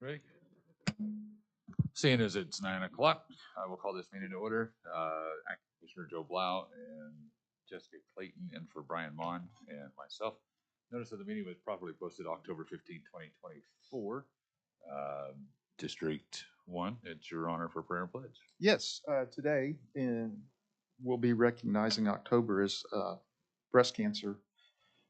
Ready? Seeing as it's 9 o'clock, I will call this meeting to order. Acting Commissioner Joe Blau and Jessica Clayton, and for Brian Mon and myself. Notice of the meeting was properly posted October 15, 2024. District 1, it's your honor for prayer and pledge. Yes, today we'll be recognizing October as Breast Cancer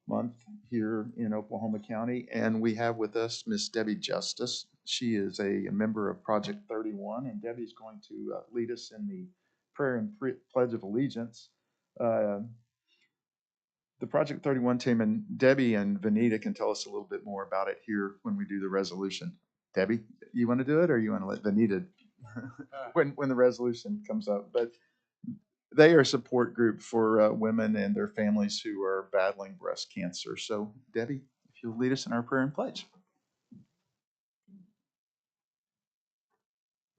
Month here in Oklahoma County, and we have with us Miss Debbie Justice. She is a member of Project 31, and Debbie's going to lead us in the prayer and pledge of allegiance. The Project 31 team, and Debbie and Vanita can tell us a little bit more about it here when we do the resolution. Debbie, you want to do it, or you want to let Vanita when the resolution comes up? But they are a support group for women and their families who are battling breast cancer. So, Debbie, if you'll lead us in our prayer and pledge.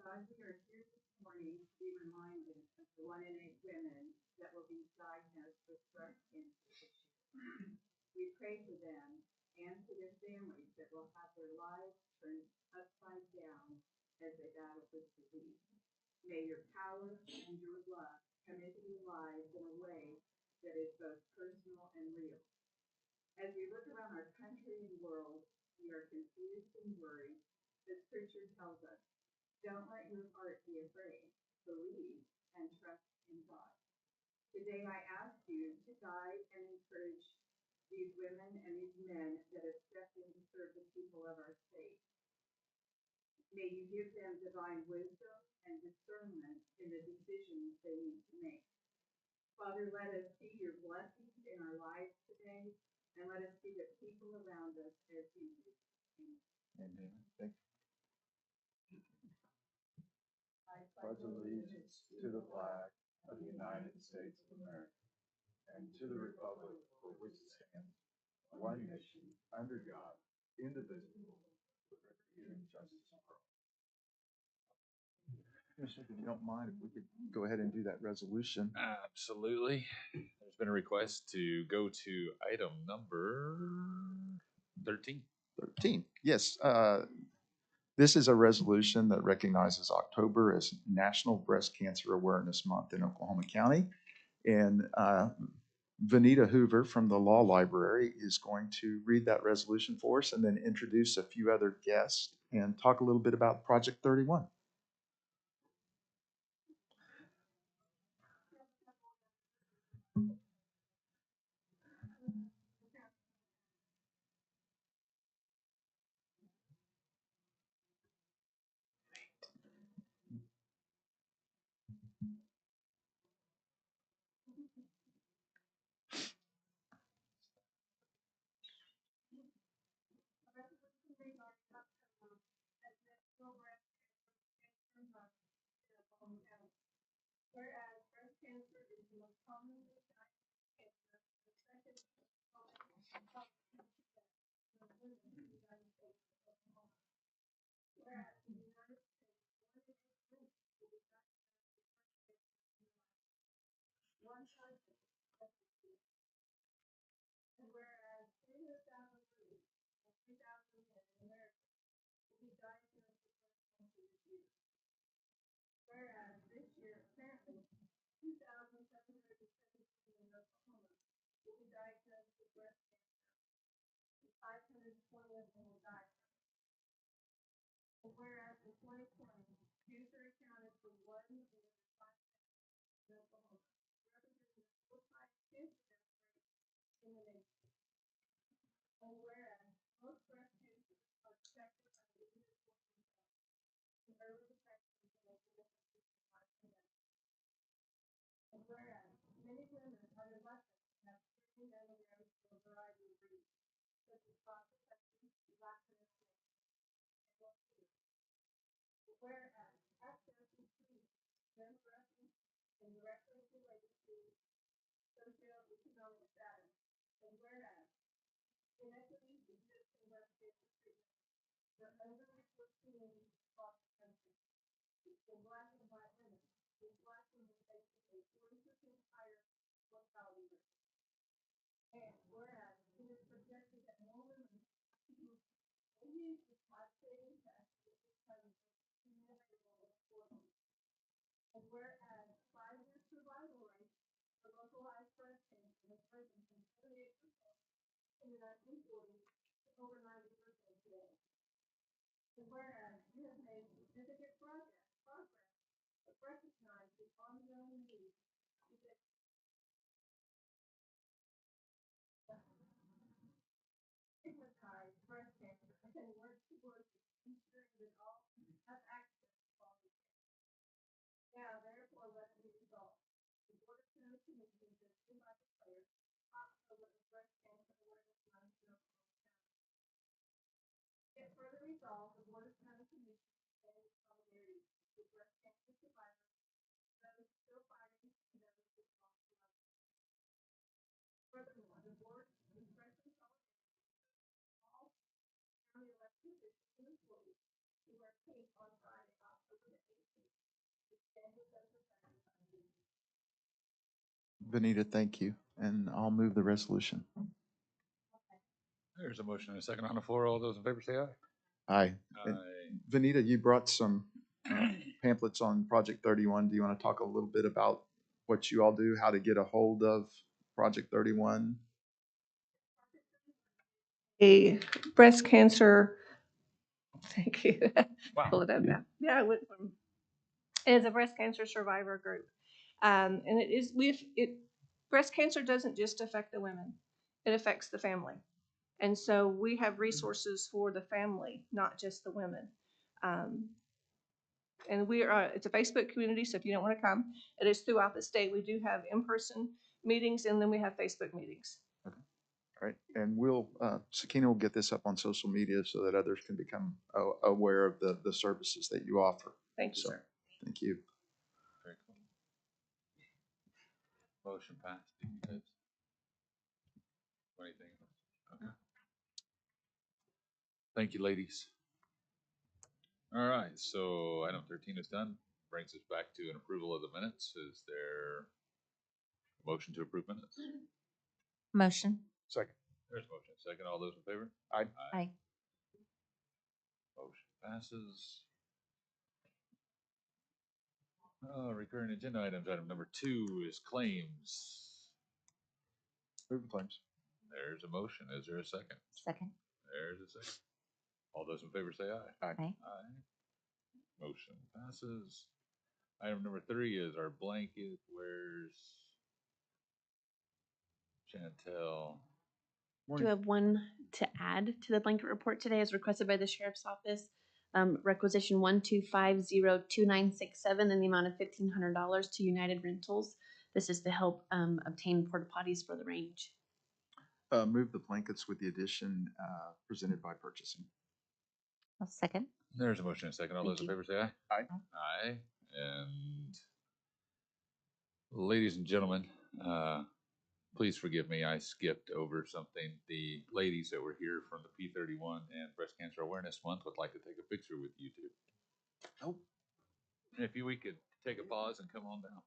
God, we are here this morning to be reminded of the 1 in 8 women that will be diagnosed with breast cancer this year. We pray for them and for their families that will have their lives turned upside down as they battle this disease. May your power and your love come into their lives in a way that is both personal and real. As we look around our country and world, we are confused and worried. The scripture tells us, don't let your heart be afraid. Believe and trust in God. Today I ask you to guide and encourage these women and these men that have stepped in to serve the people of our state. May you give them divine wisdom and discernment in the decisions they need to make. Father, let us see your blessings in our lives today, and let us see the people around us as you do. Amen. Thank you. I pledge allegiance to the flag of the United States of America and to the republic for which it stands, one nation, under God, indivisible, with liberty and justice for all. Commissioner, if you don't mind, if we could go ahead and do that resolution. Absolutely. There's been a request to go to item number 13. 13. Yes. This is a resolution that recognizes October as National Breast Cancer Awareness Month in Oklahoma County. And Vanita Hoover from the Law Library is going to read that resolution for us and then introduce a few other guests and talk a little bit about Project 31. Whereas breast cancer is the most commonly diagnosed cancer, the second most common death in women in the United States of Oklahoma. Whereas in the United States, 1 in 8 women will be diagnosed with breast cancer in their lifetime. One person every 2 years. And whereas 300,000 women and 3,000 men in America will be diagnosed with breast cancer this year. Whereas this year, apparently, 2,717 in Oklahoma will be diagnosed with breast cancer, and 520 of them will die. And whereas in 2020, cancer accounted for 1 in 5 in Oklahoma, representing the 4th highest cancer death rate in the nation. And whereas most breast cancers are detected by the individual themselves, and early detection can make a difference in life and death. And whereas many women are reluctant to have screening mammograms for a variety of reasons, such as prostatectomy, lack of information, and more fear. Whereas access to screening, mammography, and directly related to socioeconomic status. And whereas inequities exist in breast cancer treatment, they're under-resourced communities across the country. In Black and white women, with Black women facing a 40% higher mortality rate. And whereas it is projected that more women will use this life-saving test And whereas 5-year survival rate for localized breast cancer has risen from 78% in the 1940s to over 90% today. And whereas you have made significant progress but recognize the ongoing need to stigmatize breast cancer and work towards ensuring that all have access to quality care. Now, therefore, let it be resolved. The Board of County Commissioners has hereby declared October as Breast Cancer Awareness Month in Oklahoma County. Yet further resolved, the Board of County Commissioners stand in solidarity with breast cancer survivors, those still fighting, and those who lost loved ones. Furthermore, the board expresses solidarity with all county elected officials and employees who wear pink on Friday, October the 18th, to stand with those affected by disease. Benita, thank you, and I'll move the resolution. There's a motion and a second on the floor. All those in favor say aye. Aye. And Aye. Benita, you brought some pamphlets on Project 31. Do you want to talk a little bit about what you all do, how to get a hold of Project 31? A breast cancer, thank you. Wow. Pull it up now. Yeah, I went from, it's a breast cancer survivor group. And it is, breast cancer doesn't just affect the women, it affects the family. And so we have resources for the family, not just the women. And we are, it's a Facebook community, so if you don't want to come, it is throughout the state. We do have in-person meetings, and then we have Facebook meetings. All right, and we'll, Sakina will get this up on social media so that others can become aware of the services that you offer. Thank you, So, sir. thank you. Very cool. Motion passed. Do you guys? Anything else? Okay. Thank you, ladies. All right, so item 13 is done. Brings us back to an approval of the minutes. Is there a motion to approve minutes? Motion. Second. There's a motion. Second. All those in favor? Aye. Aye. Motion passes. Recurring agenda items. Item number 2 is claims. Move the claims. There's a motion. Is there a second? Second. There's a second. All those in favor say aye. Aye. Aye. Aye. Motion passes. Item number 3 is our blanket. Where's Chantel? Do have one to add to the blanket report today as requested by the Sheriff's Office. Requisition 125-02967 in the amount of $1,500 to United Rentals. This is to help obtain porta potties for the range. Move the blankets with the addition presented by purchasing. I'll second. There's a motion and a second. All Thank those in you. favor say aye. Aye. Aye. And ladies and gentlemen, please forgive me. I skipped over something. The ladies that were here from the P31 and Breast Cancer Awareness Month would like to take a picture with you two. Oh. If we could take a pause and come on down.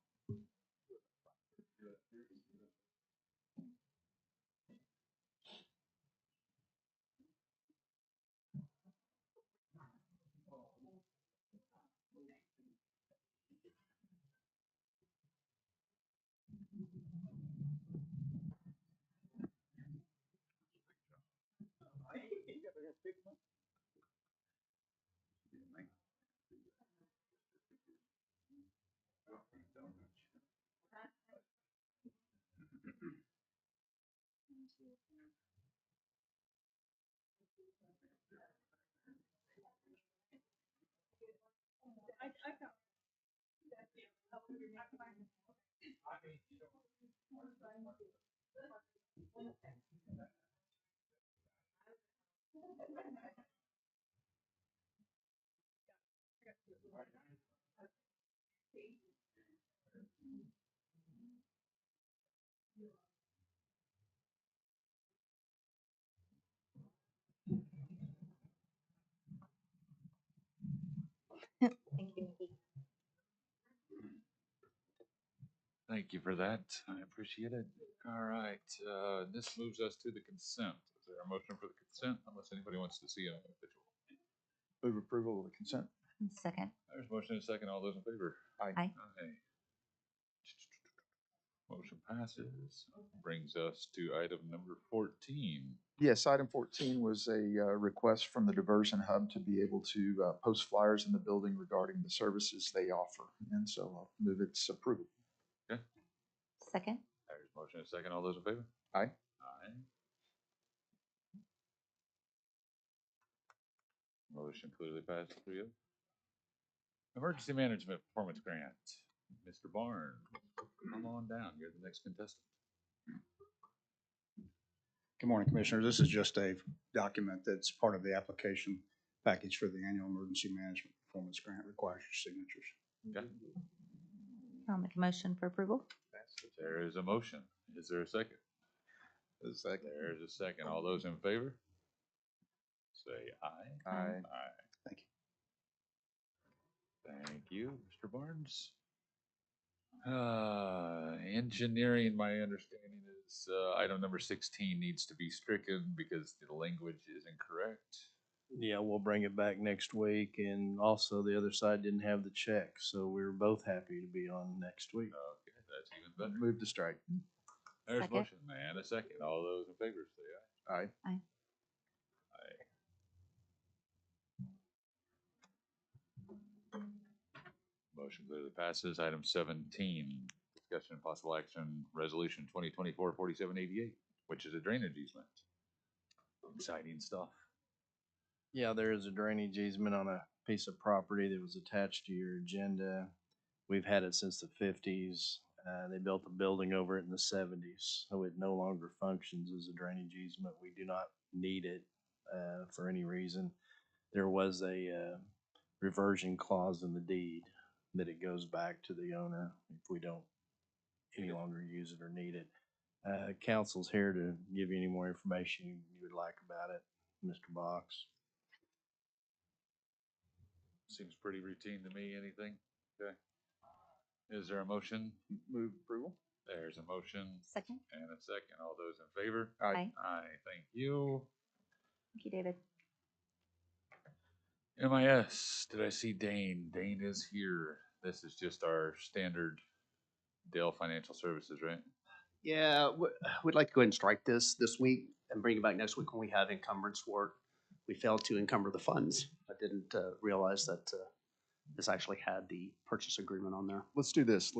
Thank you, Nikki. Thank you for that. I appreciate it. All right. This moves us to the consent. Is there a motion for the consent? Unless anybody wants to see an individual. Move approval of the consent. Second. There's motion and a second. All those in favor? Aye. Aye. Aye. Motion passes. Brings us to item number 14. Yes, item 14 was a request from the Diversion Hub to be able to post flyers in the building regarding the services they offer. And so I'll move its approval. Second. There's motion and a second. All those in favor? Aye. Aye. Motion clearly passes 3-0. Emergency Management Performance Grant. Mr. Barnes, come on down. You're the next contestant. Good morning, Commissioners. This is just a document that's part of the application package for the annual emergency management performance grant. Requires your signatures. Okay. I'll make a motion for approval. There is a motion. Is there a second? A second. There's a second. All those in favor? Say aye. Aye. Aye. Thank you. Thank you, Mr. Barnes. Engineering, my understanding is item number 16 needs to be stricken because the language is incorrect. Yeah, we'll bring it back next week, and also the other side didn't have the check, so we were both happy to be on next week. Okay, that's even better. Move to strike. There's a Second. motion and a second. All those in favor say aye. Aye. Aye. Motion clearly passes. Item 17, discussion and possible action, resolution 2024-4788, which is a drainage easement. Exciting stuff. Yeah, there is a drainage easement on a piece of property that was attached to your agenda. We've had it since the 50s. They built a building over it in the 70s, so it no longer functions as a drainage easement. We do not need it for any reason. There was a reversion clause in the deed that it goes back to the owner if we don't any longer use it or need it. Council's here to give you any more information you would like about it, Mr. Box. Seems pretty routine to me. Anything? Okay. Is there a motion? Move approval. There's a motion Second. and a second. All those in favor? Aye. Aye. Thank you. Thank you, David. MIS, did I see Dane? Dane is here. This is just our standard Dale Financial Services, right? Yeah, we'd like to go ahead and strike this week and bring it back next week when we have encumbrance work. We failed to encumber the funds. I didn't realize that this actually had the purchase agreement on there. Let's do this.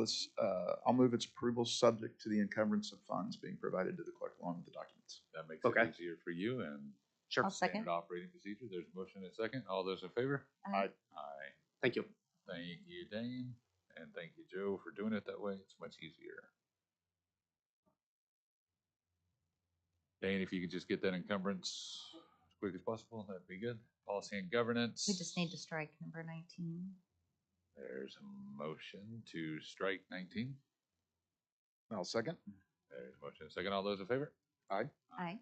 I'll move its approval subject to the encumbrance of funds being provided to the clerk along with the documents. That makes Okay. it easier for you and Sure. I'll second. standard operating procedure. There's a motion and a second. All those in favor? Aye. Aye. Thank you. Thank you, Dane. And thank you, Joe, for doing it that way. It's much easier. Dane, if you could just get that encumbrance as quick as possible, that'd be good. Policy and governance. We just need to strike number 19. There's a motion to strike 19. I'll second. There's a motion and a second. All those in favor? Aye. Aye.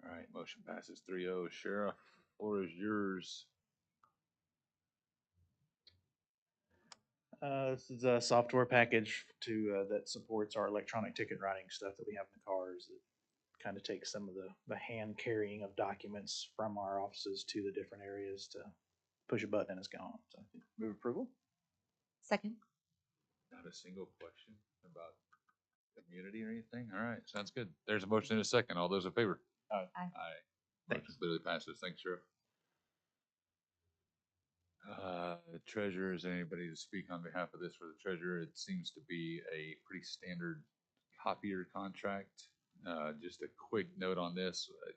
All right, motion passes 3-0. Sheriff, floor is yours. This is a software package to that supports our electronic ticket writing stuff that we have in the cars. That kind of takes some of the hand carrying of documents from our offices to the different areas to push a button and it's gone. So Move approval. Second. Not a single question about community or anything? All right, sounds good. There's a motion and a second. All those in favor? Aye. Aye. Aye. Motion clearly passes. Thanks, Sheriff. Treasurer, is there anybody to speak on behalf of this for the treasurer? It seems to be a pretty standard copier contract. Just a quick note on this, it'd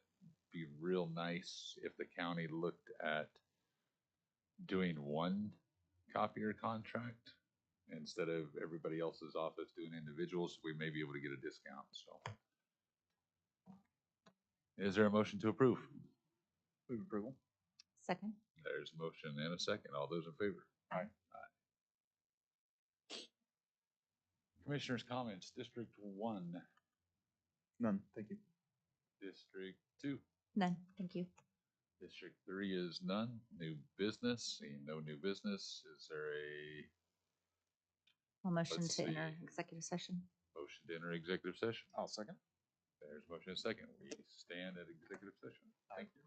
be real nice if the county looked at doing one copier contract instead of everybody else's office doing individuals. We may be able to get a discount, so. Is there a motion to approve? Move approval. Second. There's a motion and a second. All those in favor? Aye. Aye. Commissioners' comments, District 1, None. Thank you. District 2, None. Thank you. District 3 is none. New business, seeing no new business. Is there a A motion Let's to enter see. executive session. motion to enter executive session? I'll second. There's a motion and a second. We stand at executive session. Thank you.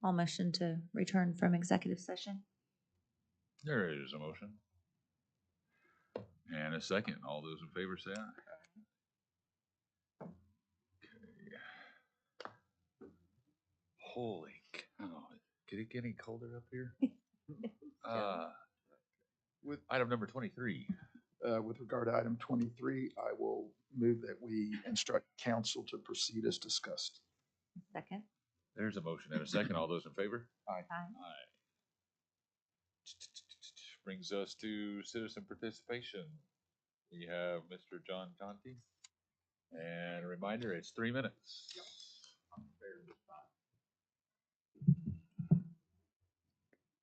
I'll motion to return from executive session. There is a motion. And a second. All those in favor say aye. Okay. Holy cow. Could it get any colder up here? With, Item number 23. with regard to item 23, I will move that we instruct council to proceed as discussed. Second. There's a motion and a second. All those in favor? Aye. Aye. Brings us to citizen participation. We have Mr. John Conti. And a reminder, it's 3 minutes.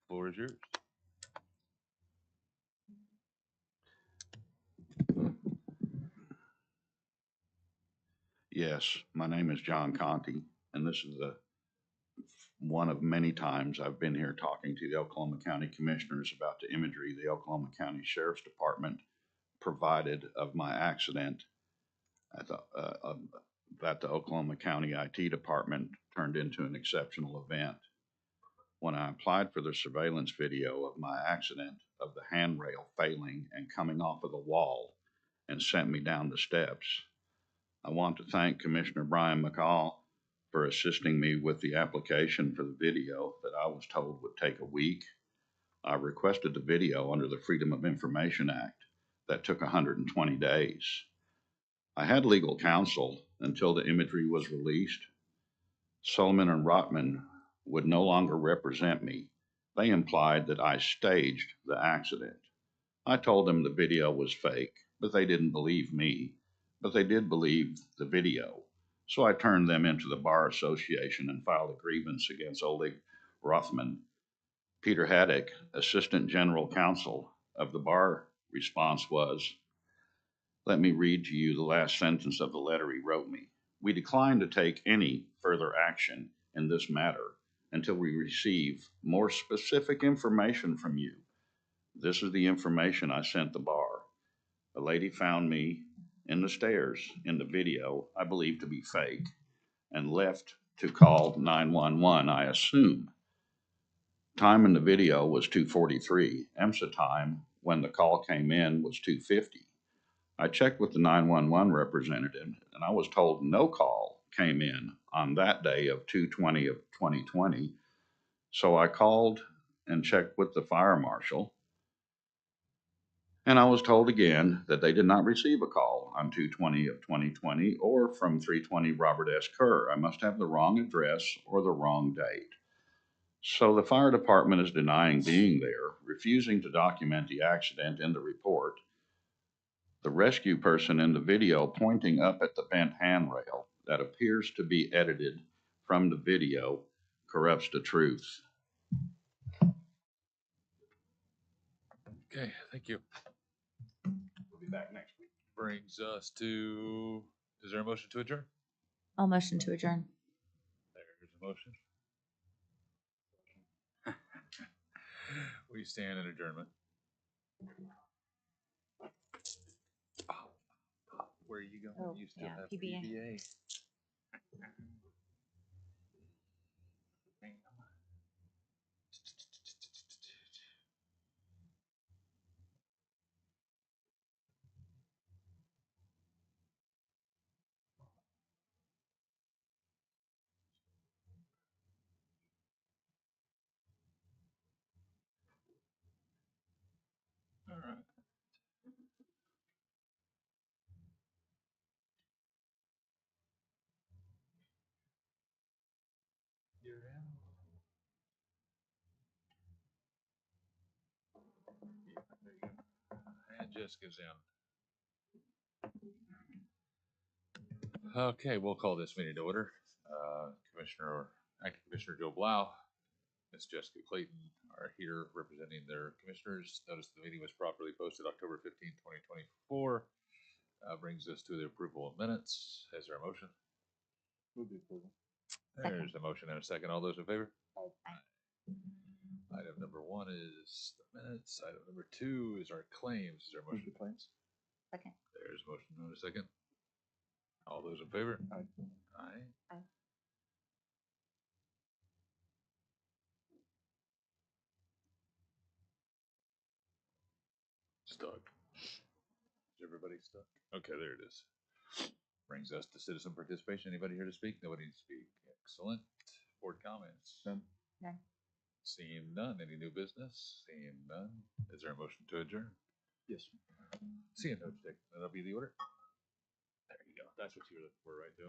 Floor is yours. Yes, my name is John Conti, and this is one of many times I've been here talking to the Oklahoma County Commissioners about the imagery the Oklahoma County Sheriff's Department provided of my accident at that the Oklahoma County IT Department turned into an exceptional event. When I applied for the surveillance video of my accident, of the handrail failing and coming off of the wall and sent me down the steps, I want to thank Commissioner Brian McCall for assisting me with the application for the video that I was told would take a week. I requested the video under the Freedom of Information Act. That took 120 days. I had legal counsel until the imagery was released. Solomon and Rotman would no longer represent me. They implied that I staged the accident. I told them the video was fake, but they didn't believe me. But they did believe the video. So I turned them into the Bar Association and filed a grievance against Oleg Rothman. Peter Haddock, Assistant General Counsel of the Bar, response was, let me read to you the last sentence of the letter he wrote me. We decline to take any further action in this matter until we receive more specific information from you. This is the information I sent the Bar. A lady found me in the stairs in the video, I believe to be fake, and left to call 911, I assume. Time in the video was 2:43. EMSA time when the call came in was 2:50. I checked with the 911 representative and I was told no call came in on that day of 2/20 of 2020. So I called and checked with the fire marshal. And I was told again that they did not receive a call on 2/20 of 2020 or from 320 Robert S. Kerr. I must have the wrong address or the wrong date. So the fire department is denying being there, refusing to document the accident in the report. The rescue person in the video pointing up at the bent handrail that appears to be edited from the video corrupts the truth. Okay, thank you. We'll be back next week. Brings us to, is there a motion to adjourn? I'll motion to adjourn. There's a motion. We stand in adjournment. Where are you going? Oh, You still yeah, have PBA. PBA. All right. You're in. Yeah, there you go. And Jessica's in. Okay, we'll call this meeting to order. Acting Commissioner Joe Blau, Ms. Jessica Clayton are here representing their commissioners. Notice the meeting was properly posted October 15, 2024. Brings us to the approval of minutes. Is there a motion? Move the approval. There's a motion and a second. All those in favor? Aye. Item number 1 is the minutes. Item number 2 is our claims. Is there a Move motion? the claims. Second. There's a motion and a second. All those in favor? Aye. Aye. Aye. Stuck. Is everybody stuck? Okay, there it is. Brings us to citizen participation. Anybody here to speak? Nobody to speak. Excellent. Board comments? None. None. Seeing none. Any new business? Seeing none. Is there a motion to adjourn? Yes. Seeing no objection, that'll be the order. There you go. That's what you were looking for, right, Joe?